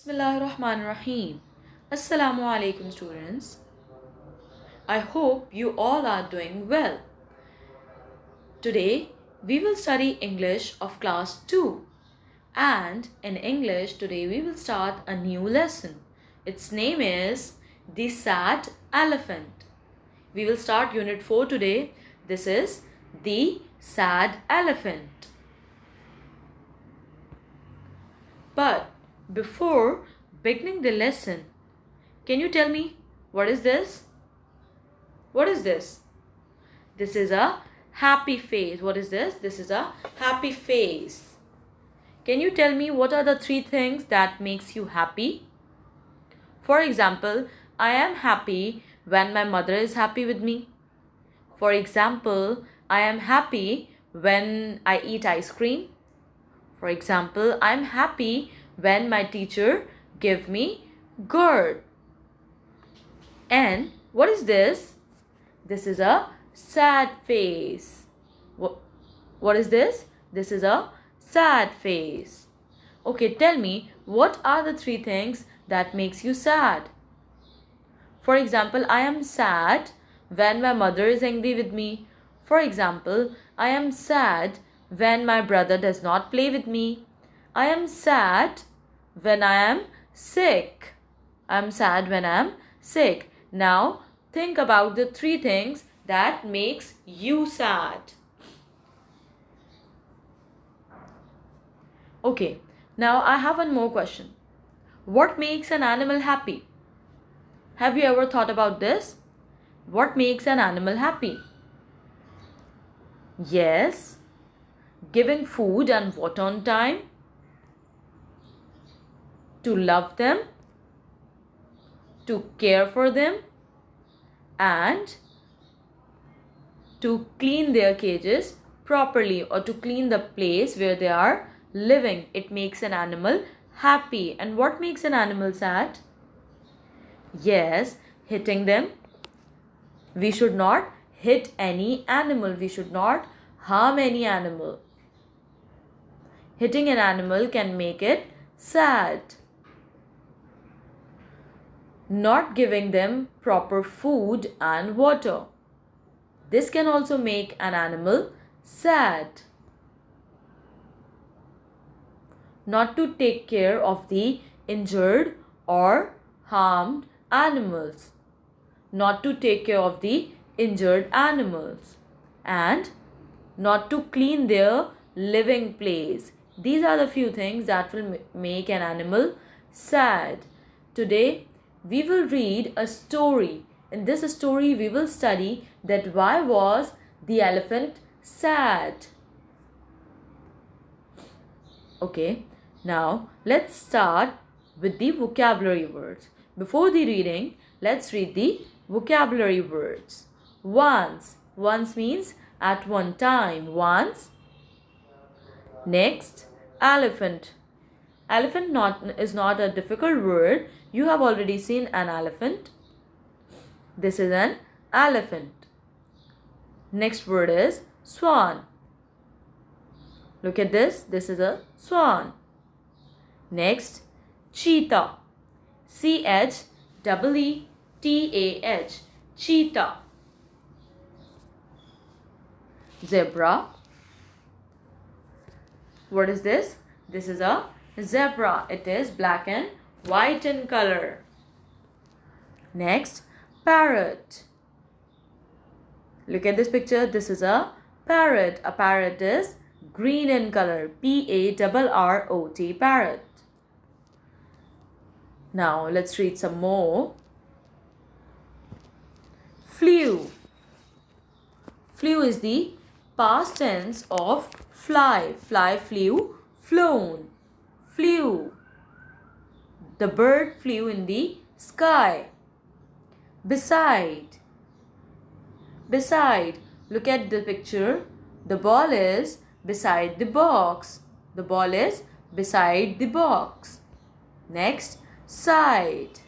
Bismillahirrahmanirrahim. Assalamu alaikum students. I hope you all are doing well. Today we will study English of class 2, and in English today we will start a new lesson. Its name is The Sad Elephant. We will start unit 4 today. This is The Sad Elephant. But before beginning the lesson, can you tell me what is this? What is this? This is a happy face. What is this? This is a happy face. Can you tell me what are the three things that makes you happy? For example, I am happy when my mother is happy with me. For example, I am happy when I eat ice cream. For example, I am happy when my teacher give me good. And what is this? This is a sad face. What is this? This is a sad face. Okay, tell me, what are the three things that makes you sad? For example, I am sad when my mother is angry with me. For example, I am sad when my brother does not play with me. I am sad when I am sick. I am sad when I am sick. Now think about the three things that makes you sad. Okay, now I have one more question. What makes an animal happy? Have you ever thought about this? What makes an animal happy? Yes, giving food and water on time, to love them, to care for them, and to clean their cages properly, or to clean the place where they are living. It makes an animal happy. And what makes an animal sad? Yes, hitting them. We should not hit any animal. We should not harm any animal. Hitting an animal can make it sad. Not giving them proper food and water. This can also make an animal sad. Not to take care of the injured or harmed animals. Not to take care of the injured animals. And not to clean their living place. These are the few things that will make an animal sad. Today we will read a story. In this story we will study that why was the elephant sad. Okay, now let's start with the vocabulary words. Before the reading, let's read the vocabulary words. Once. Once means at one time. Once. Next, elephant. Elephant is not a difficult word. You have already seen an elephant. This is an elephant. Next word is swan. Look at this. This is a swan. Next, cheetah. CHEETAH. Cheetah. Zebra. What is this? This is a zebra. It is black and white in color. Next, parrot. Look at this picture. This is a parrot. A parrot is green in color. PARROT. Parrot. Now let's read some more. Flew. Flew is the past tense of fly. Fly, flew, flown. Flew. The bird flew in the sky. Beside. Beside. Look at the picture. The ball is beside the box. The ball is beside the box. Next, side.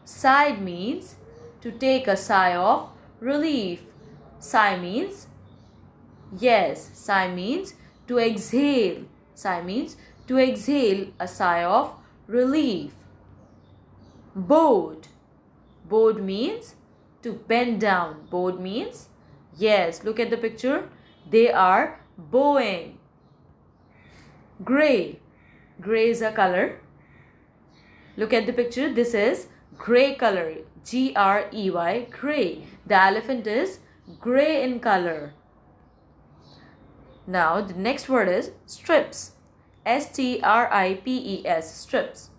Side means to take a sigh of relief. Sigh means, yes, sigh means to exhale. Sigh means to exhale a sigh of relief. Bowed. Bowed means to bend down. Bowed means, yes, look at the picture. They are bowing. Gray. Gray is a color. Look at the picture. This is gray color. Grey. Gray. The elephant is gray in color. Now the next word is strips. Stripes. Strips.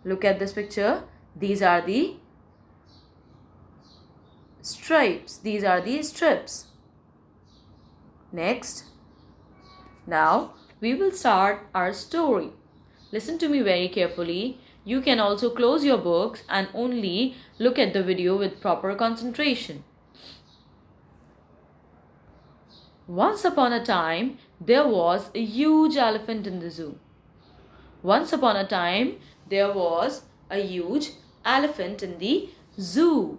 Look at this picture. These are the stripes. These are the strips. Next. Now we will start our story. Listen to me very carefully. You can also close your books and only look at the video with proper concentration. Once upon a time, there was a huge elephant in the zoo. Once upon a time, there was a huge elephant in the zoo.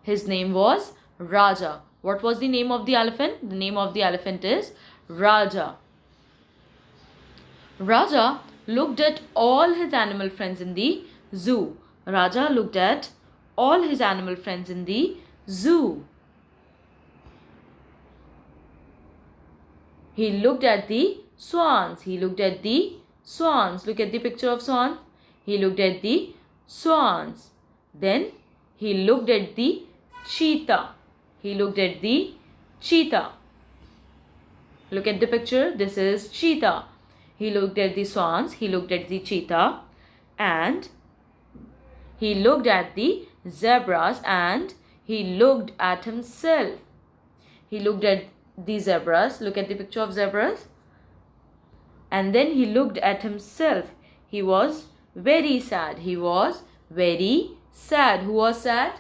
His name was Raja. What was the name of the elephant? The name of the elephant is Raja. Raja looked at all his animal friends in the zoo. Raja looked at all his animal friends in the zoo. He looked at the swans. He looked at the swans. Look at the picture of swan. He looked at the swans. Then he looked at the cheetah. He looked at the cheetah. Look at the picture. This is cheetah. He looked at the swans. He looked at the cheetah. And he looked at the zebras and he looked at himself. He looked at the zebras. Look at the picture of zebras. And then he looked at himself. He was very sad. He was very sad. Who was sad?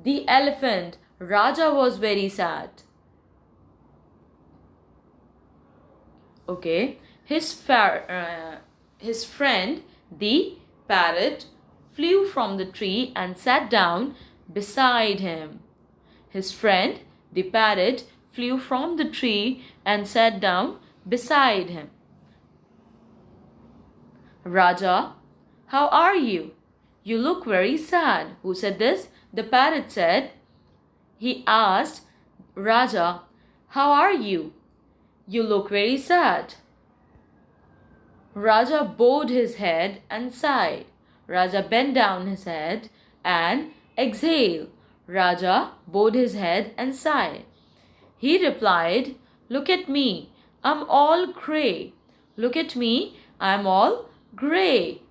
The elephant. Raja was very sad. Okay. His friend, the parrot, flew from the tree and sat down beside him. His friend, the parrot, flew from the tree and sat down beside him. Raja, how are you? You look very sad. Who said this? The parrot said. He asked Raja, how are you? You look very sad. Raja bowed his head and sighed. Raja bent down his head and exhaled. Raja bowed his head and sighed. He replied, look at me, I'm all grey. Look at me, I'm all grey.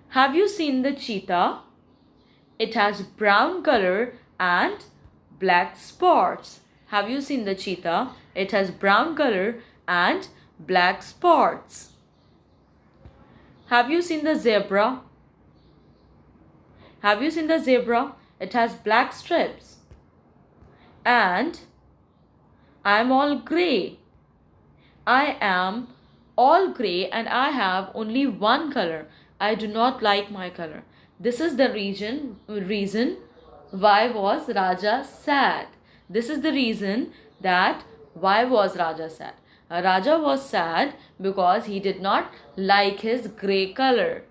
Have you seen the cheetah? It has brown color and black spots. Have you seen the cheetah? It has brown color and black spots. Have you seen the zebra? Have you seen the zebra? It has black strips. And I am all grey. I am all grey and I have only one color. I do not like my color. This is the reason why was Raja sad. This is the reason that why was Raja sad. Raja was sad because he did not like his grey color.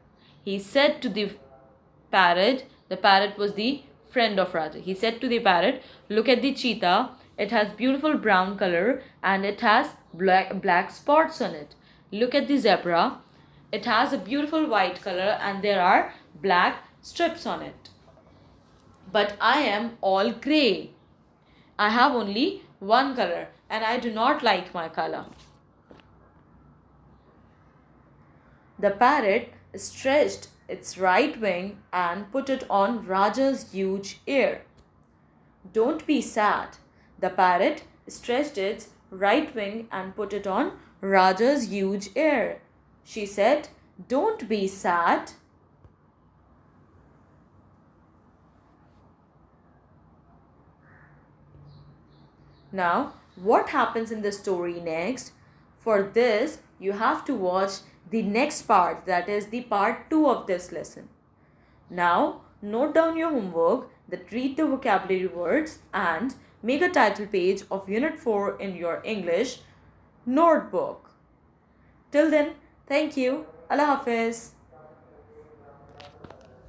He said to the parrot was the friend of Raja. He said to the parrot, look at the cheetah. It has beautiful brown color and it has black spots on it. Look at the zebra. It has a beautiful white color and there are black strips on it. But I am all grey. I have only one color and I do not like my color. The parrot stretched its right wing and put it on Raja's huge ear. Don't be sad. The parrot stretched its right wing and put it on Raja's huge ear. She said, don't be sad. Now, what happens in the story next? For this, you have to watch the next part, that is the part 2 of this lesson. Now, note down your homework, that read the vocabulary words and make a title page of Unit 4 in your English notebook. Till then, thank you. Allah Hafiz.